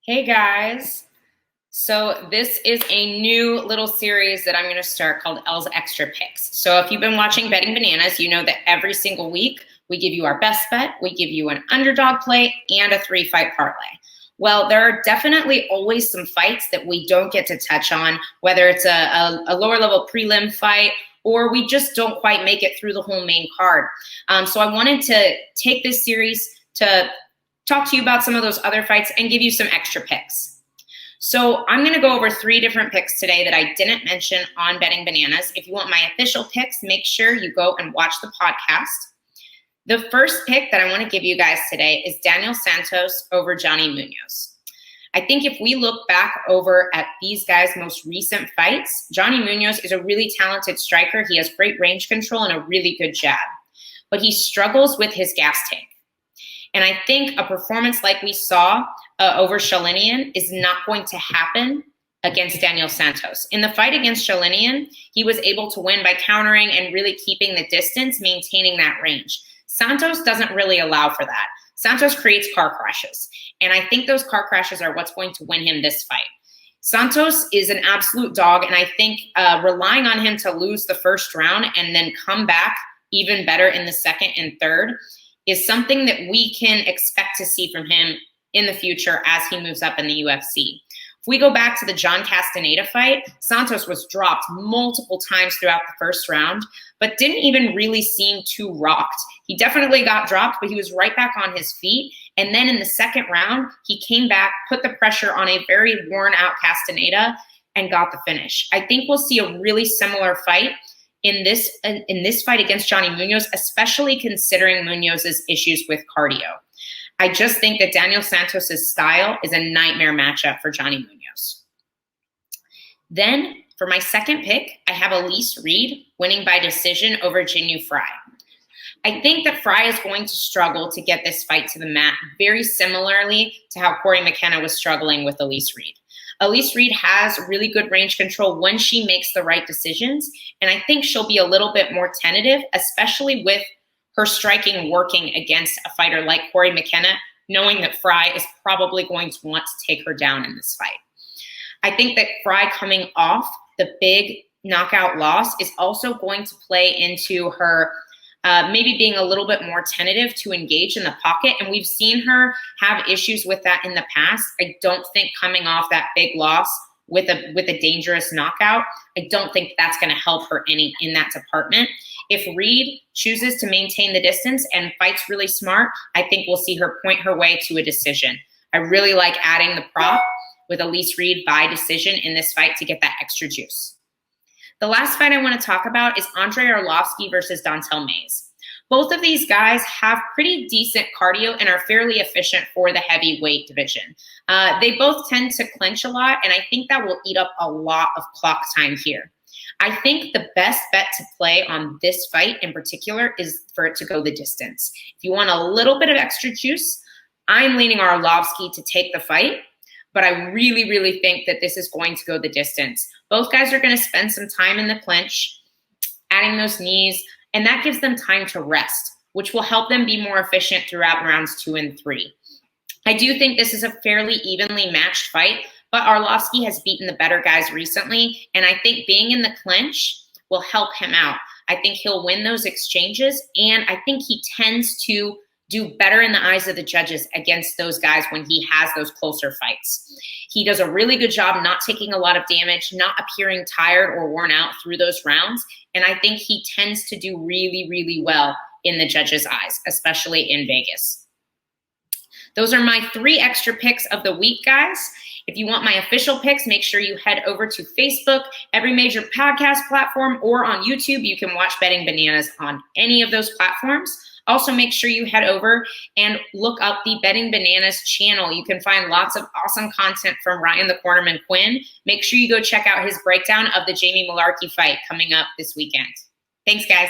Hey guys. So this is a new little series that I'm going to start called Elle's Extra Picks. So if you've been watching Betting Bananas, you know that every single week we give you our best bet, we give you an underdog play, and a 3-fight parlay. Well, there are definitely always some fights that we don't get to touch on, whether it's a lower level prelim fight or we just don't quite make it through the whole main card. So I wanted to take this series to talk to you about some of those other fights and give you some extra picks. So I'm going to go over 3 different picks today that I didn't mention on Betting Bananas. If you want my official picks, make sure you go and watch the podcast. The first pick that I want to give you guys today is Daniel Santos over Johnny Munoz. I think if we look back over at these guys' most recent fights, Johnny Munoz is a really talented striker. He has great range control and a really good jab, but he struggles with his gas tank. And I think a performance like we saw over Shalinian is not going to happen against Daniel Santos. In the fight against Shalinian, he was able to win by countering and really keeping the distance, maintaining that range. Santos doesn't really allow for that. Santos creates car crashes. And I think those car crashes are what's going to win him this fight. Santos is an absolute dog, and I think relying on him to lose the first round and then come back even better in the second and third is something that we can expect to see from him in the future as he moves up in the UFC. If we go back to the John Castaneda fight, Santos was dropped multiple times throughout the first round, but didn't even really seem too rocked. He definitely got dropped, but he was right back on his feet. And then in the second round, he came back, put the pressure on a very worn out Castaneda, and got the finish. I think we'll see a really similar fight in this fight against Johnny Munoz, especially considering Munoz's issues with cardio. I just think that Daniel Santos' style is a nightmare matchup for Johnny Munoz. Then for my second pick, I have Elise Reed winning by decision over Jinyu Fry. I think that Fry is going to struggle to get this fight to the mat, very similarly to how Corey McKenna was struggling with Elise Reed. Elise Reed has really good range control when she makes the right decisions, and I think she'll be a little bit more tentative, especially with her striking working against a fighter like Corey McKenna, knowing that Fry is probably going to want to take her down in this fight. I think that Fry coming off the big knockout loss is also going to play into her maybe being a little bit more tentative to engage in the pocket. And we've seen her have issues with that in the past. I don't think coming off that big loss with a dangerous knockout, I don't think that's going to help her any in that department. If Reed chooses to maintain the distance and fights really smart, I think we'll see her point her way to a decision. I really like adding the prop with Elise Reed by decision in this fight to get that extra juice. The last fight I want to talk about is Andrei Arlovski versus Dontel Mays. Both of these guys have pretty decent cardio and are fairly efficient for the heavyweight division. They both tend to clinch a lot, and I think that will eat up a lot of clock time here. I think the best bet to play on this fight in particular is for it to go the distance. If you want a little bit of extra juice, I'm leaning Arlovski to take the fight, but I really, really think that this is going to go the distance. Both guys are going to spend some time in the clinch, adding those knees, and that gives them time to rest, which will help them be more efficient throughout rounds 2 and 3. I do think this is a fairly evenly matched fight, but Arlovski has beaten the better guys recently, and I think being in the clinch will help him out. I think he'll win those exchanges, and I think he tends to do better in the eyes of the judges against those guys when he has those closer fights. He does a really good job not taking a lot of damage, not appearing tired or worn out through those rounds, and I think he tends to do really, really well in the judges' eyes, especially in Vegas. Those are my 3 extra picks of the week, guys. If you want my official picks, make sure you head over to Facebook, every major podcast platform, or on YouTube. You can watch Betting Bananas on any of those platforms. Also, make sure you head over and look up the Betting Bananas channel. You can find lots of awesome content from Ryan the Cornerman Quinn. Make sure you go check out his breakdown of the Jamie Malarkey fight coming up this weekend. Thanks, guys.